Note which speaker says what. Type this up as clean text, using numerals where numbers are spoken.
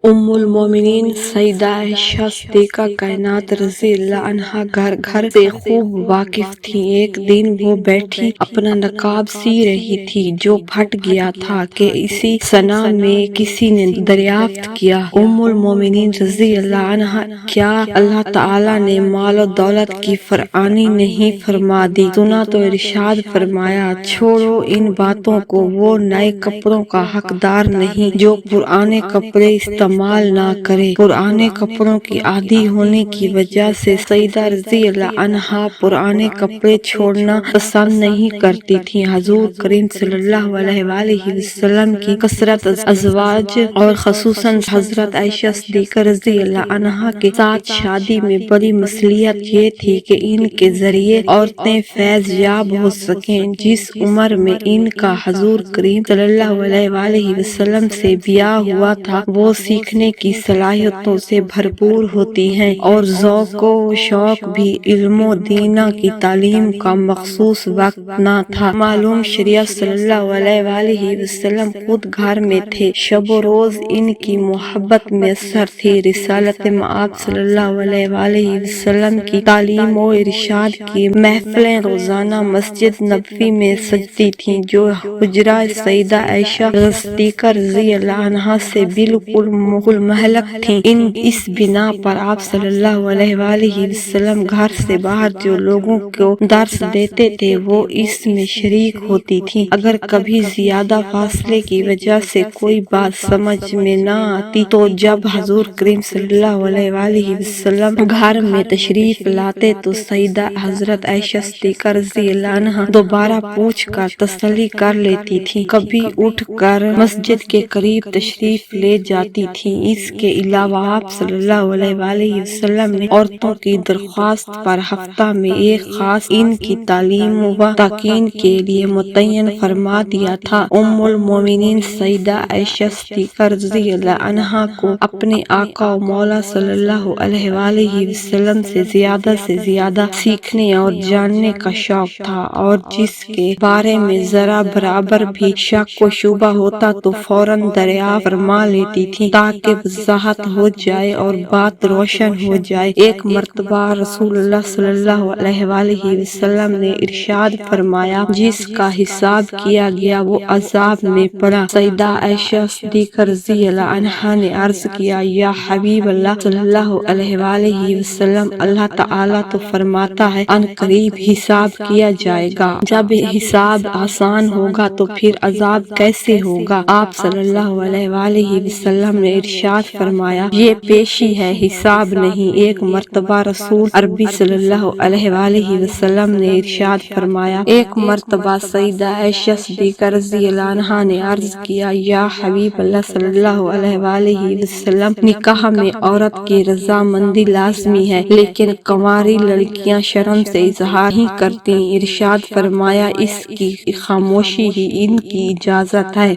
Speaker 1: ام المومنین سیدہ عائشہ صدیقہ کائنات رضی اللہ عنہا گھر سے خوب واقف تھی۔ ایک دن وہ بیٹھی اپنا نقاب سی رہی تھی جو پھٹ گیا تھا کہ اسی ثنا میں کسی نے دریافت کیا، ام المومنین رضی اللہ عنہا، کیا اللہ تعالیٰ نے مال و دولت کی فراوانی نہیں فرما دی؟ سنا تو ارشاد فرمایا، چھوڑو ان باتوں کو، وہ نئے کپڑوں کا حقدار نہیں جو پرانے کپڑے استعمال نہ کرے۔ پرانے کپڑوں کی عادی ہونے کی وجہ سے سیدہ رضی اللہ عنہا پرانے کپڑے چھوڑنا پسند نہیں کرتی تھیں۔ حضور کریم صلی اللہ علیہ وآلہ وسلم کی کثرت ازواج اور خصوصاً حضرت عائشہ صدیقہ رضی اللہ عنہا کے ساتھ شادی میں بڑی مصلحت یہ تھی کہ ان کے ذریعے عورتیں فیض یاب ہو سکیں۔ جس عمر میں ان کا حضور کریم صلی اللہ علیہ وآلہ وسلم سے بیاہ ہوا تھا، وہ سیکھنے کی صلاحیتوں سے بھرپور ہوتی ہیں اور ذوق و شوق بھی علم و دینہ کی تعلیم کا مخصوص وقت نہ تھا۔ معلوم شریعت صلی اللہ علیہ وآلہ وسلم خود گھر میں تھے، شب و روز ان کی محبت میسر تھی۔ رسالت مآب صلی اللہ علیہ وآلہ وسلم کی تعلیم و ارشاد کی محفلیں روزانہ مسجد نبوی میں سجتی تھیں جو حجرہ سیدہ عائشہ صدیقہ رضی اللہ عنہا سے بالکل محلق تھیں۔ اس بنا پر آپ صلی اللہ علیہ وآلہ وسلم گھر سے باہر جو لوگوں کو درس دیتے تھے وہ اس میں شریک ہوتی تھیں۔ اگر کبھی زیادہ فاصلے کی وجہ سے کوئی بات سمجھ میں نہ آتی تو جب حضور کریم صلی اللہ علیہ وآلہ وسلم گھر میں تشریف لاتے تو سیدہ حضرت عائشہ صدیقہ رضی اللہ عنہا دوبارہ پوچھ کر تسلی کر لیتی تھیں، کبھی اٹھ کر مسجد کے قریب تشریف لے جاتی تھیں۔ اس کے علاوہ آپ صلی اللہ علیہ وآلہ وسلم نے عورتوں کی درخواست پر ہفتہ میں ایک خاص ان کی تعلیم و تاکین کے لیے متعین فرما دیا تھا۔ ام المومنین سیدہ عائشہ صدیقہ رضی اللہ عنہا کو اپنے آقا و مولا صلی اللہ علیہ وآلہ وسلم سے زیادہ سیکھنے اور جاننے کا شوق تھا، اور جس کے بارے میں ذرا برابر بھی شک و شبہ ہوتا تو فوراً دریافت فرما لیتی تھی تاکہ وضاحت ہو جائے اور بات روشن ہو جائے۔ ایک مرتبہ رسول اللہ صلی اللہ علیہ وآلہ وسلم نے ارشاد فرمایا، جس کا حساب کیا گیا وہ عذاب میں پڑا۔ سیدہ عائشہ صدیقہ رضی اللہ عنہا نے عرض کیا، یا حبیب اللہ صلی اللہ علیہ وآلہ وسلم، اللہ تعالیٰ تو فرماتا ہے ان قریب حساب کیا جائے گا، جب حساب آسان ہوگا تو پھر عذاب کیسے ہوگا؟ آپ صلی اللہ علیہ وآلہ وسلم نے ارشاد فرمایا، یہ پیشی ہے، حساب نہیں۔ ایک مرتبہ رسول عربی صلی اللہ علیہ وآلہ وسلم نے ارشاد فرمایا، ایک مرتبہ سیدہ عائشہ صدیقہ رضی اللہ عنہا نے عرض کیا، یا حبیب اللہ صلی اللہ علیہ وآلہ وسلم، نکاح میں عورت کی رضامندی لازمی ہے، لیکن کنواری لڑکیاں شرم سے اظہار نہیں کرتی۔ ارشاد فرمایا، اس کی خاموشی ہی ان کی اجازت ہے۔